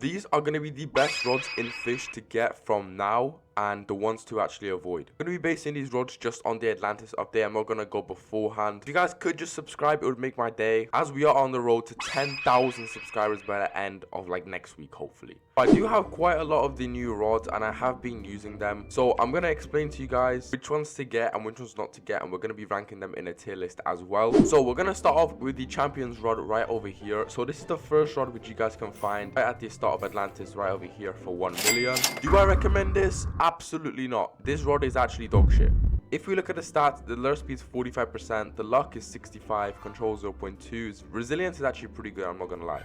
These are going to be the best rods in Fish to get from now and the ones to actually avoid. I'm going to be basing these rods just on the Atlantis update. I'm not going to go beforehand. If you guys could just subscribe, it would make my day, as we are on the road to 10,000 subscribers by the end of like next week, hopefully. I do have quite a lot of the new rods and I have been using them, so I'm going to explain to you guys which ones to get and which ones not to get, and we're going to be ranking them in a tier list as well. So we're going to start off with the champions rod right over here. So this is the first rod which you guys can find right at the start of Atlantis, right over here for 1 million. Do I recommend this? Absolutely not. This rod is actually dog shit. If we look at the stats, the lure speed is 45%, the luck is 65, control 0.2, resilience is actually pretty good, I'm not gonna lie.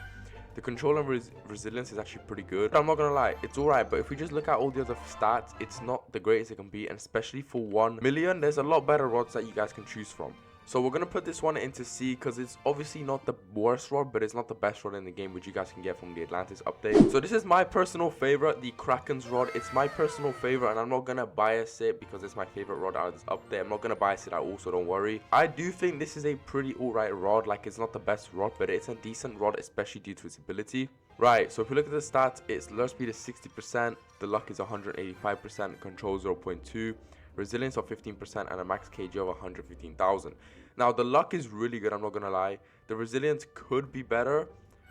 The control and resilience is actually pretty good. I'm not gonna lie, it's alright, but if we just look at all the other stats, it's not the greatest it can be, and especially for 1 million, there's a lot better rods that you guys can choose from. So we're going to put this one into C because it's obviously not the worst rod, but it's not the best rod in the game, which you guys can get from the Atlantis update. So this is my personal favorite, the Kraken's rod. It's my personal favorite, and I'm not going to bias it because it's my favorite rod out of this update. I'm not going to bias it at all, so don't worry. I do think this is a pretty alright rod. Like, it's not the best rod, but it's a decent rod, especially due to its ability. Right, so if we look at the stats, its lure speed is 60%, the luck is 185%, control 0.2. resilience of 15%, and a max kg of 115,000. Now the luck is really good, I'm not gonna lie. The resilience could be better,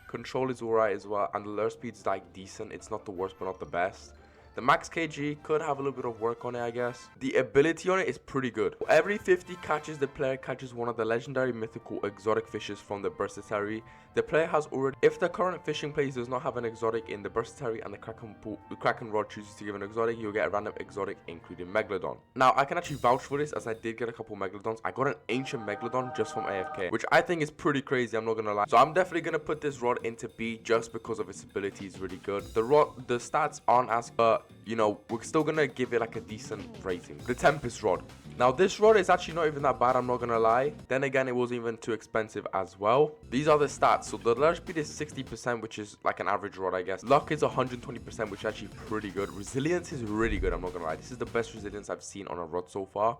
control is alright as well, and the lure speed is like decent. It's not the worst but not the best. The max kg could have a little bit of work on it, I guess. The ability on it is pretty good. Every 50 catches, the player catches one of the legendary, mythical, exotic fishes from the Bursatary. The player has already, if the current fishing place does not have an exotic in the Bursatary and the Kraken rod chooses to give an exotic, you'll get a random exotic, including Megalodon. Now, I can actually vouch for this as I did get a couple Megalodons. I got an ancient Megalodon just from AFK, which I think is pretty crazy, I'm not gonna lie. So I'm definitely gonna put this rod into B just because of its ability is really good. The stats aren't as, but you know, we're still gonna give it like a decent rating. The Tempest rod. Now this rod is actually not even that bad, I'm not gonna lie. Then again, it wasn't even too expensive as well. These are the stats. So the lure speed is 60%, which is like an average rod, I guess. Luck is 120%, which is actually pretty good. Resilience is really good, I'm not gonna lie. This is the best resilience I've seen on a rod so far.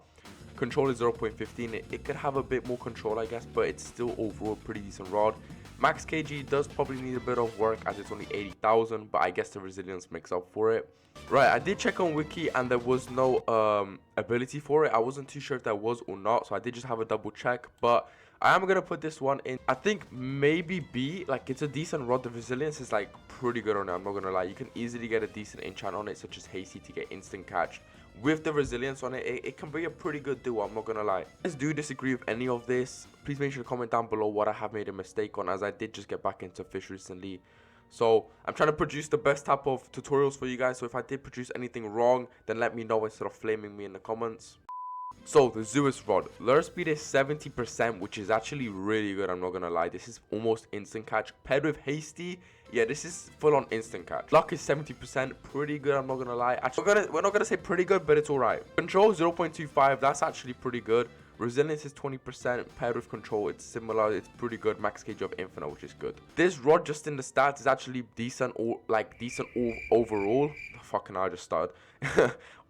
Control is 0.15. It could have a bit more control, I guess, but it's still overall pretty decent rod. Max kg does probably need a bit of work as it's only 80,000, but I guess the resilience makes up for it. Right, I did check on Wiki and there was no ability for it. I wasn't too sure if there was or not, so I did just have a double check, but I am going to put this one in, I think maybe B. Like, it's a decent rod. The resilience is like pretty good on it, I'm not going to lie. You can easily get a decent enchant on it, such as Hasty, to get instant catch. With the resilience on it, it can be a pretty good duo, I'm not gonna lie. If you guys do disagree with any of this, please make sure to comment down below what I have made a mistake on, as I did just get back into Fish recently. So I'm trying to produce the best type of tutorials for you guys, so if I did produce anything wrong, then let me know instead of flaming me in the comments. So the Zeus rod, lure speed is 70%, which is actually really good, I'm not gonna lie. This is almost instant catch. Paired with Hasty, yeah, this is full on instant catch. Luck is 70%, pretty good, I'm not gonna lie. Actually, we're not gonna say pretty good, but it's alright. Control 0.25, that's actually pretty good. Resilience is 20%, paired with control, it's similar, it's pretty good. Max kg of infinite, which is good. This rod, just in the stats, is actually decent, or like decent overall. Fucking hell, I just started.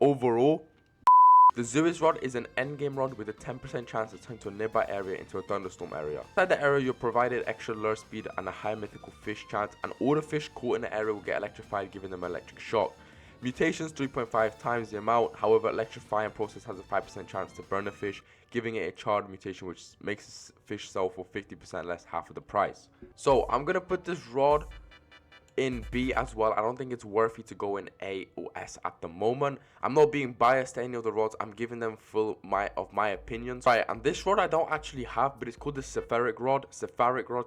Overall. The Zeus rod is an endgame rod with a 10% chance to turn to a nearby area into a thunderstorm area. Inside the area, you're provided extra lure speed and a high mythical fish chance, and all the fish caught in the area will get electrified, giving them electric shock. Mutations 3.5 times the amount, however, electrifying process has a 5% chance to burn the fish, giving it a charred mutation which makes fish sell for 50% less, half of the price. So I'm going to put this rod in B as well. I don't think it's worthy to go in A or S at the moment. I'm not being biased to any of the rods, I'm giving them full of my opinions. Right, and this rod I don't actually have, but it's called the Cepharic rod,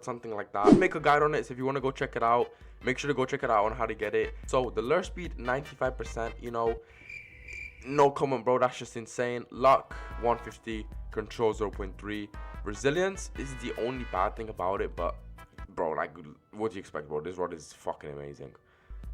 something like that. I'll make a guide on it, so if you want to go check it out, make sure to go check it out on how to get it. So the lure speed 95%, you know, no comment, bro, that's just insane. Luck 150, control 0.3. Resilience is the only bad thing about it, but bro, like, what do you expect, bro? This rod is fucking amazing.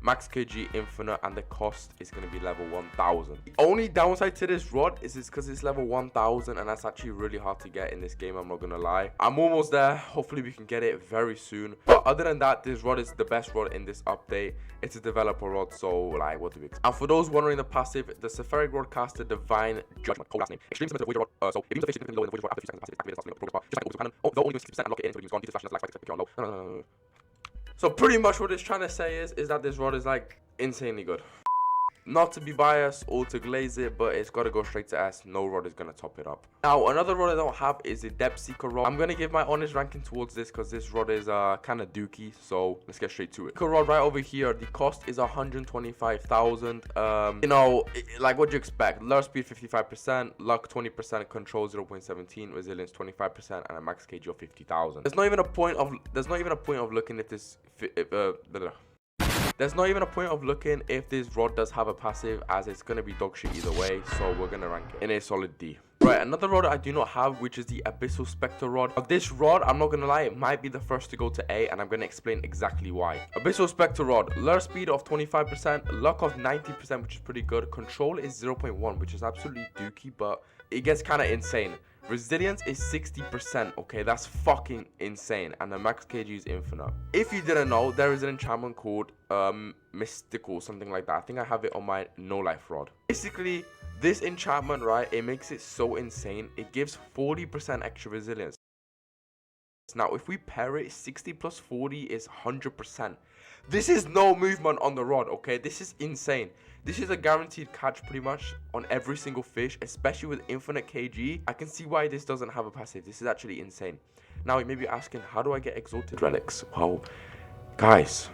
Max kg infinite, and the cost is going to be level 1000. The only downside to this rod is because it's level 1000, and that's actually really hard to get in this game, I'm not going to lie. I'm almost there. Hopefully we can get it very soon. But other than that, this rod is the best rod in this update. It's a developer rod, so like, what do we expect? And for those wondering the passive, the Cepharic rod casts the Divine Judgment, cold last name. Extreme similar to the Void rod, so it means the fish significantly lower than the Void rod after 2 seconds passive activated, starts progress bar, just like the progress cannon. Oh, though only 60%, unlock it in 20 seconds, just life spikes, on low. No. So pretty much what it's trying to say is that this rod is like insanely good. Not to be biased or to glaze it, but it's got to go straight to S. No rod is going to top it up. Now, another rod I don't have is the Depth Seeker rod. I'm going to give my honest ranking towards this because this rod is kind of dookie. So let's get straight to it. Seeker rod right over here, the cost is 125,000. You know, like what do you expect? Lure speed 55%, luck 20%, control 0.17, resilience 25%, and a max kg of 50,000. There's not even a point of looking at this. There's not even a point of looking if this rod does have a passive, as it's going to be dog shit either way, so we're going to rank it in a solid D. Right, another rod I do not have, which is the Abyssal Spectre rod. Now, this rod, I'm not going to lie, it might be the first to go to A, and I'm going to explain exactly why. Abyssal Spectre rod, lure speed of 25%, luck of 90%, which is pretty good. Control is 0.1, which is absolutely dookie, but it gets kind of insane. Resilience is 60%, okay? That's fucking insane. And the max kg is infinite. If you didn't know, there is an enchantment called Mystical, something like that. I think I have it on my No Life rod. Basically, this enchantment, right, it makes it so insane. It gives 40% extra resilience. Now, if we pair it, 60 plus 40 is 100%. This is no movement on the rod, okay? This is insane. This is a guaranteed catch pretty much on every single fish, especially with infinite kg. I can see why this doesn't have a passive. This is actually insane. Now, you may be asking, how do I get exalted relics? Well, guys,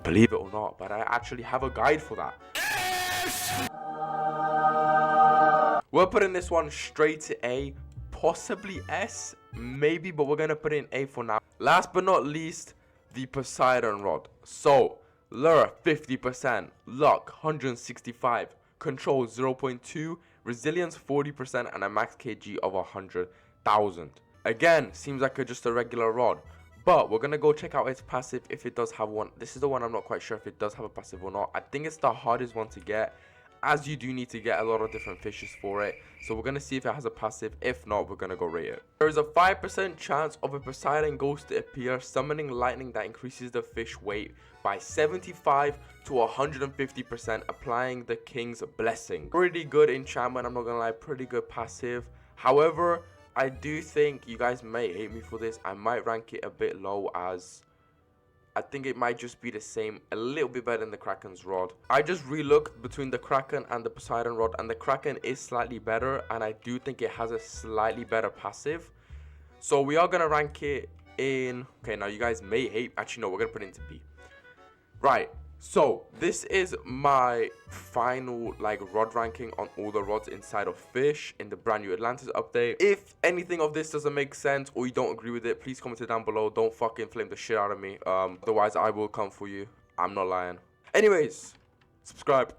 believe it or not, but I actually have a guide for that. Yes! We're putting this one straight to A, possibly S, maybe, but we're going to put it in A for now. Last but not least, the Poseidon rod. So, lure 50%, luck 165, control 0.2, resilience 40%, and a max kg of 100,000. Again, seems like just a regular rod, but we're gonna go check out its passive if it does have one. This is the one I'm not quite sure if it does have a passive or not. I think it's the hardest one to get, as you do need to get a lot of different fishes for it. So we're going to see if it has a passive. If not, we're going to go rate it. There is a 5% chance of a Poseidon ghost to appear, summoning lightning that increases the fish weight by 75 to 150%, applying the king's blessing. Pretty good enchantment, I'm not going to lie, pretty good passive. However, I do think you guys may hate me for this. I might rank it a bit low, as I think it might just be the same, a little bit better than the Kraken's rod. I just re-looked between the Kraken and the Poseidon rod, and the Kraken is slightly better, and I do think it has a slightly better passive. So we are going to rank it in... Okay, now you guys may hate... Actually, no, we're going to put it into B. Right. So this is my final rod ranking on all the rods inside of Fish in the brand new Atlantis update. If anything of this doesn't make sense or you don't agree with it, please comment it down below. Don't fucking flame the shit out of me. Otherwise I will come for you. I'm not lying. Anyways, subscribe.